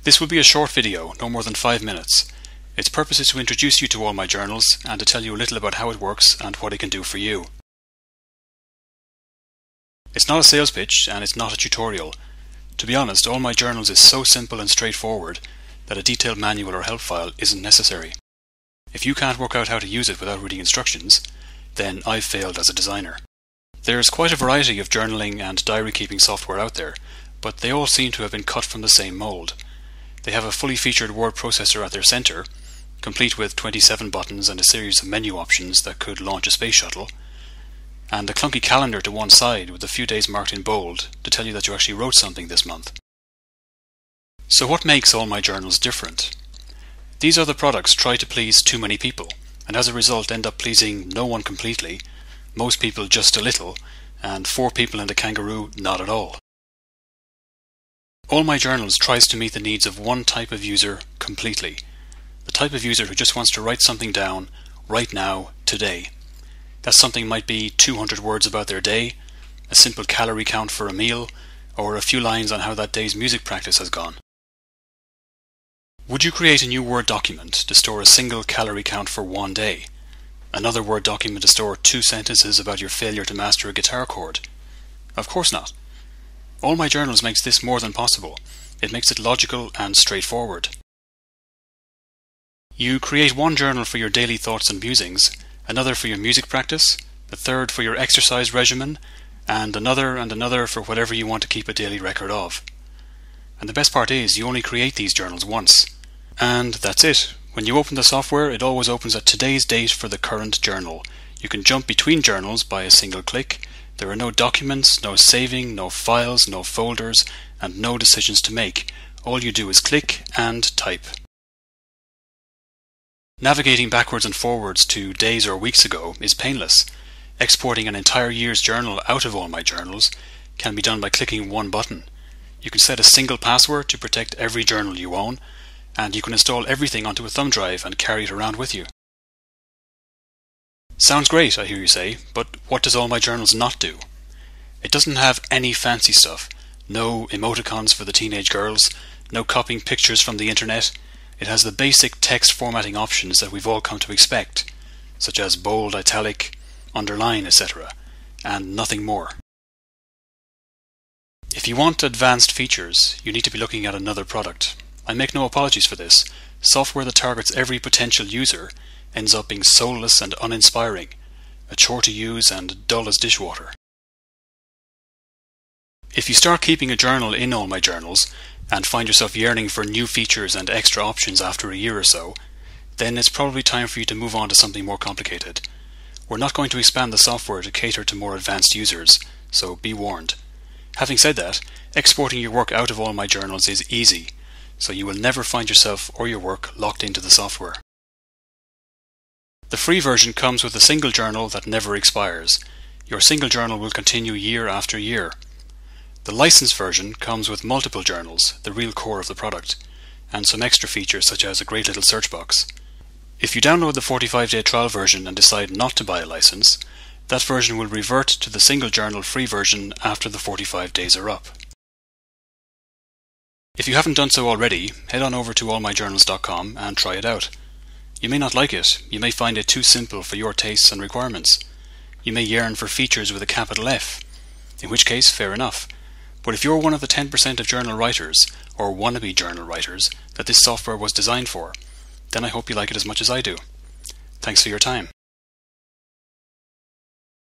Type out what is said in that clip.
This will be a short video, no more than 5 minutes. Its purpose is to introduce you to All My Journals and to tell you a little about how it works and what it can do for you. It's not a sales pitch and it's not a tutorial. To be honest, All My Journals is so simple and straightforward that a detailed manual or help file isn't necessary. If you can't work out how to use it without reading instructions, then I've failed as a designer. There's quite a variety of journaling and diary keeping software out there, but they all seem to have been cut from the same mould. They have a fully featured word processor at their centre, complete with 27 buttons and a series of menu options that could launch a space shuttle, and a clunky calendar to one side with a few days marked in bold to tell you that you actually wrote something this month. So what makes All My Journals different? These other products try to please too many people, and as a result end up pleasing no one completely, most people just a little, and 4 people and a kangaroo not at all. All My Journals tries to meet the needs of one type of user completely. The type of user who just wants to write something down right now, today. That something might be 200 words about their day, a simple calorie count for a meal, or a few lines on how that day's music practice has gone. Would you create a new Word document to store a single calorie count for one day? Another Word document to store 2 sentences about your failure to master a guitar chord? Of course not. All My Journals makes this more than possible. It makes it logical and straightforward. You create one journal for your daily thoughts and musings, another for your music practice, a third for your exercise regimen, and another for whatever you want to keep a daily record of. And the best part is you only create these journals once. And that's it. When you open the software, it always opens at today's date for the current journal. You can jump between journals by a single click. There are no documents, no saving, no files, no folders, and no decisions to make. All you do is click and type. Navigating backwards and forwards to days or weeks ago is painless. Exporting an entire year's journal out of All My Journals can be done by clicking one button. You can set a single password to protect every journal you own, and you can install everything onto a thumb drive and carry it around with you. Sounds great, I hear you say, but what does All My Journals not do? It doesn't have any fancy stuff. No emoticons for the teenage girls, no copying pictures from the internet. It has the basic text formatting options that we've all come to expect, such as bold, italic, underline, etc., and nothing more. If you want advanced features, you need to be looking at another product. I make no apologies for this. Software that targets every potential user ends up being soulless and uninspiring, a chore to use and dull as dishwater. If you start keeping a journal in All My Journals and find yourself yearning for new features and extra options after a year or so, then it's probably time for you to move on to something more complicated. We're not going to expand the software to cater to more advanced users, so be warned. Having said that, exporting your work out of All My Journals is easy, so you will never find yourself or your work locked into the software. The free version comes with a single journal that never expires. Your single journal will continue year after year. The licensed version comes with multiple journals, the real core of the product, and some extra features such as a great little search box. If you download the 45-day trial version and decide not to buy a license, that version will revert to the single journal free version after the 45 days are up. If you haven't done so already, head on over to allmyjournals.com and try it out. You may not like it, you may find it too simple for your tastes and requirements. You may yearn for features with a capital F, in which case, fair enough. But if you're one of the 10% of journal writers, or wannabe journal writers, that this software was designed for, then I hope you like it as much as I do. Thanks for your time.